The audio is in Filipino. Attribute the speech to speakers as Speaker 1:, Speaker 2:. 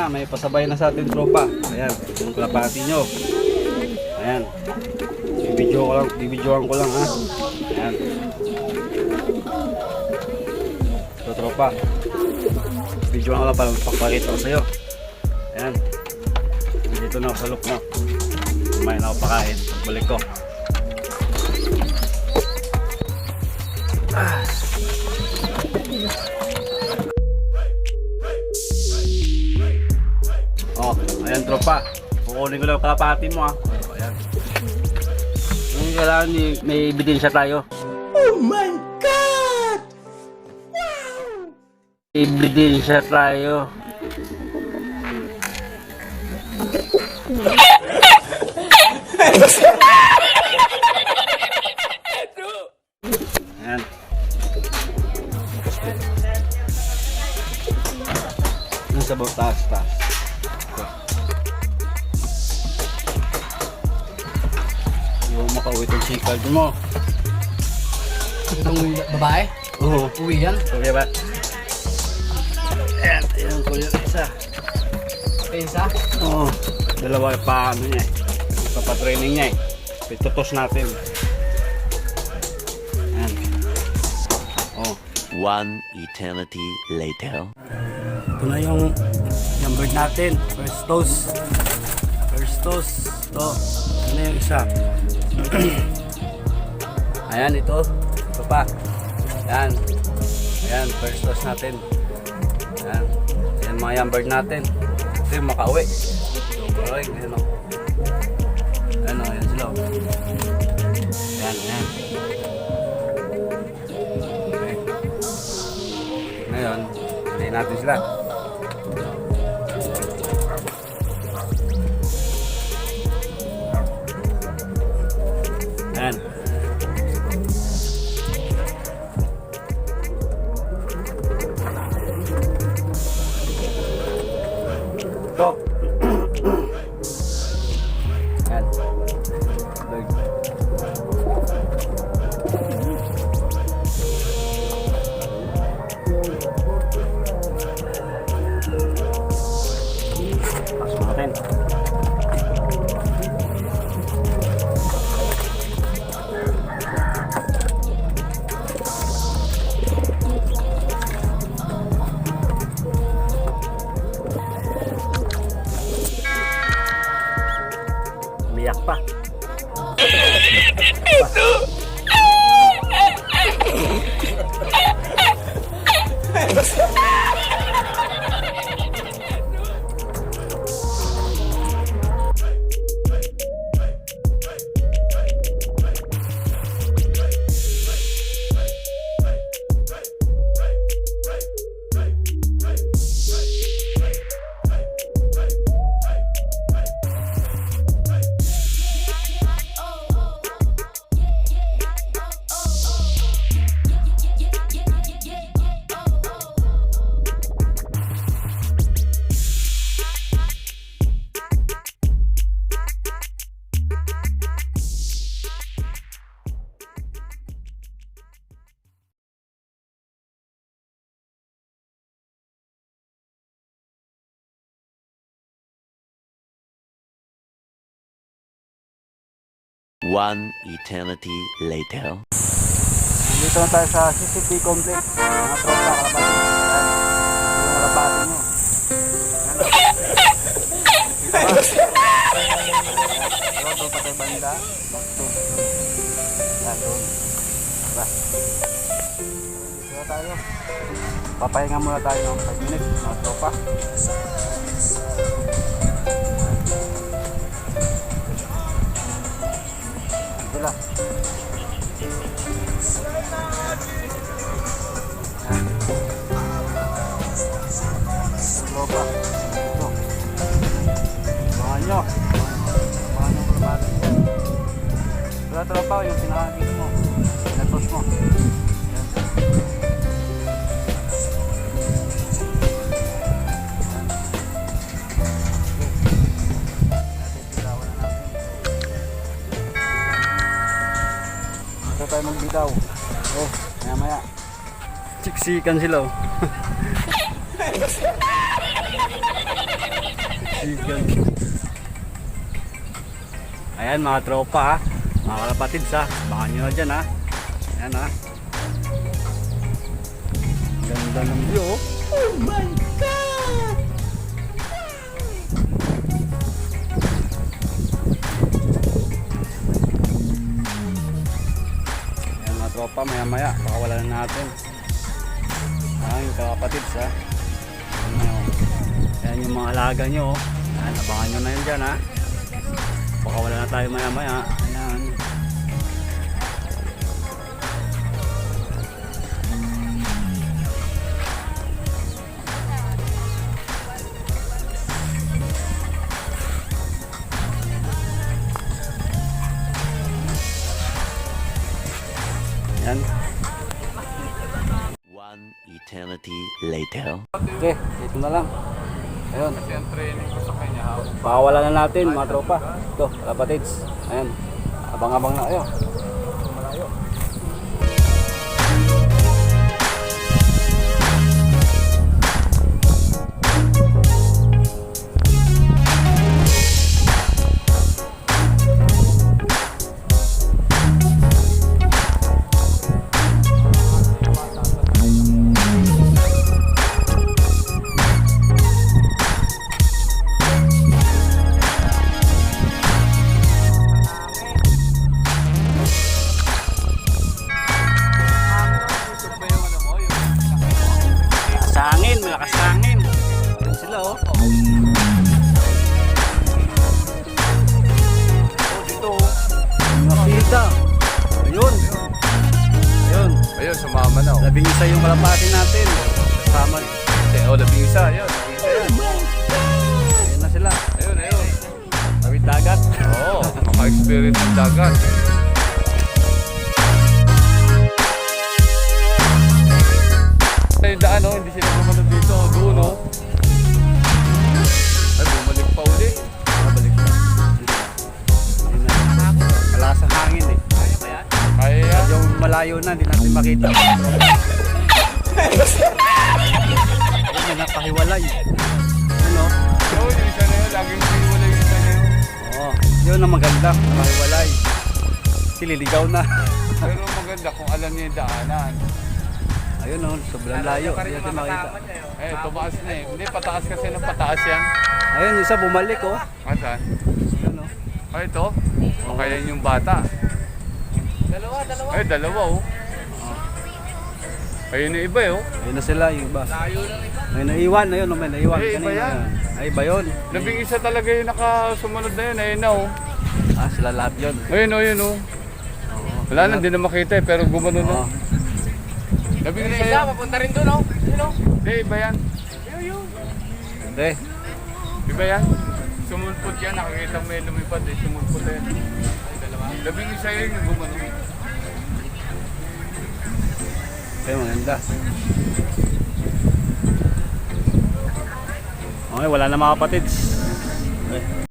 Speaker 1: na, may pasabay na sa ating tropa. Ayan, yung kalapati nyo. Ayan. Bibidyoan ko lang ha. Ayan. Ito tropa. Bibidyoan ko lang para magpapakita ko sa'yo. Ayan. Dito na ako sa look mo. Kumain ako pakain. Balik ko. Oh, ayan tropa. Kukunin ko lang yung kalapati mo ha. Ayan. Ngayon kailangan may ebidensya tayo.
Speaker 2: Oh my God!
Speaker 1: Wow! Ebidensya tayo. Ayan. Yung sabaw taas. Ito. Yung makauwi itong sikad mo.
Speaker 3: Itong babae?
Speaker 1: Oo.
Speaker 3: Uwi yan?
Speaker 1: Okay ba? Ayan. Ayan ko yung isa.
Speaker 3: Isa?
Speaker 1: Oo. Dalawa yung paano niya eh. Papatraining niya eh. Itutos natin. Ayan. Oh.
Speaker 4: One eternity later.
Speaker 1: Ito na yung bird natin. First toast. Ito. Ano yung isa? Ayan, ito. Ito pa. Ayan. Ayan, first toast natin. Ayan. Ayan mga young bird natin. Ito yung makauwi. So, boy, ayan o. Ayan o, ayan sila o. Ayan. Okay. Ngayon, hintayin natin sila. Ayan. Ito. Ayan. Pasok natin. Umiyak pa.
Speaker 4: One eternity later.
Speaker 1: Dito na tayo sa CCP complex. Mga tropa kalapati. Yung kalapati mo. Doon pa tayo banda. Back to. Yan doon. Tara. Dito na tayo. Papahinga muna tayo ng 5 minutes. Mga tropa. Sila. Tropa. Ito. Abangan nyo. Abangan nyo kalapati. Wala tropa yung pinakakita mo. Pinatos mo. Tayo magbitaw. Maya. Siksikan sila. Ayan mga tropa ha, mga kalapatids ha, baka nyo na dyan ha. Ayan ha, ganda ng view oh.
Speaker 2: Oh my God!
Speaker 1: Ayan mga tropa, maya maya baka wala na natin. Ayan yung kalapatids ha. Ayan yung mga alaga nyo oh. Ayan, abangan nyo na yun dyan ha. Baka wala na tayo maya maya. Ayan. Ayan.
Speaker 4: One eternity later.
Speaker 1: Okay, ito na lang. Ayun.
Speaker 3: Kasi ang training ko sa kanya,
Speaker 1: Pakawala na natin mga tropa. Ito, kalapatids. Ayan. Abang-abang na kayo. Sa hangin, malakas sa hangin. Ayan sila oh. Oh, dito oh. Nakita. Ayun. Ayun.
Speaker 3: ayun, sumama na. Oh.
Speaker 1: Labing isa yung kalapati natin. Kasama.
Speaker 3: Oh, labing isa, ayun.
Speaker 1: Ayun na sila.
Speaker 3: Ayun, ayun.
Speaker 1: Tawid dagat.
Speaker 3: Oo, maka-experience ng dagat. Yung daan, oh, hindi sila pumunod dito. Doon, oh. Ay, bumalik pa uli.
Speaker 1: Balik na. Ayun na. Malakas ang hangin eh.
Speaker 3: Kaya yan.
Speaker 1: Yung malayo na, hindi natin makita. Ayun na, napahiwalay. Ano?
Speaker 3: Oo, yung isa na yun. Laging wala yung isa na yun.
Speaker 1: Oo. Yun ang maganda. Napahiwalay. Kasi liligaw na.
Speaker 3: Pero maganda kung alam niya yung daanan.
Speaker 1: Ayun oh, sobrang layo. Hindi natin makita.
Speaker 3: Eh, tumaas na eh. Hindi, pataas kasi ng pataas yan.
Speaker 1: Ayun, isa bumalik oh.
Speaker 3: Asan?
Speaker 1: Ayun oh.
Speaker 3: Ay, ito. O kaya yun yung bata. Dalawa. Ay, dalawa, oh. Ayun yung iba, oh.
Speaker 1: Ayun na sila, yung iba. May naiwan, ayun oh, may naiwan.
Speaker 3: Eh, iba
Speaker 1: Kanina.
Speaker 3: yan.
Speaker 1: Ay, iba yun.
Speaker 3: Labing isa talaga yung nakasumunod na yun. Ayun na, oh.
Speaker 1: Ah, sila lahat yun.
Speaker 3: Ayun, oh, yun, oh. Wala na, hindi na makita eh, pero gumano na.
Speaker 1: Oo.
Speaker 3: Labing isa yun.
Speaker 2: Papunta rin doon, oh. Yun, oh.
Speaker 3: Hindi, iba yan.
Speaker 1: Hindi.
Speaker 3: Iba yan. Sumulpot yan, nakakita mo yung lumipad eh. Sumulpot yan. Labing isa yun yung gumano.
Speaker 1: Okay, maganda. Okay, wala na mga kapatids. Okay.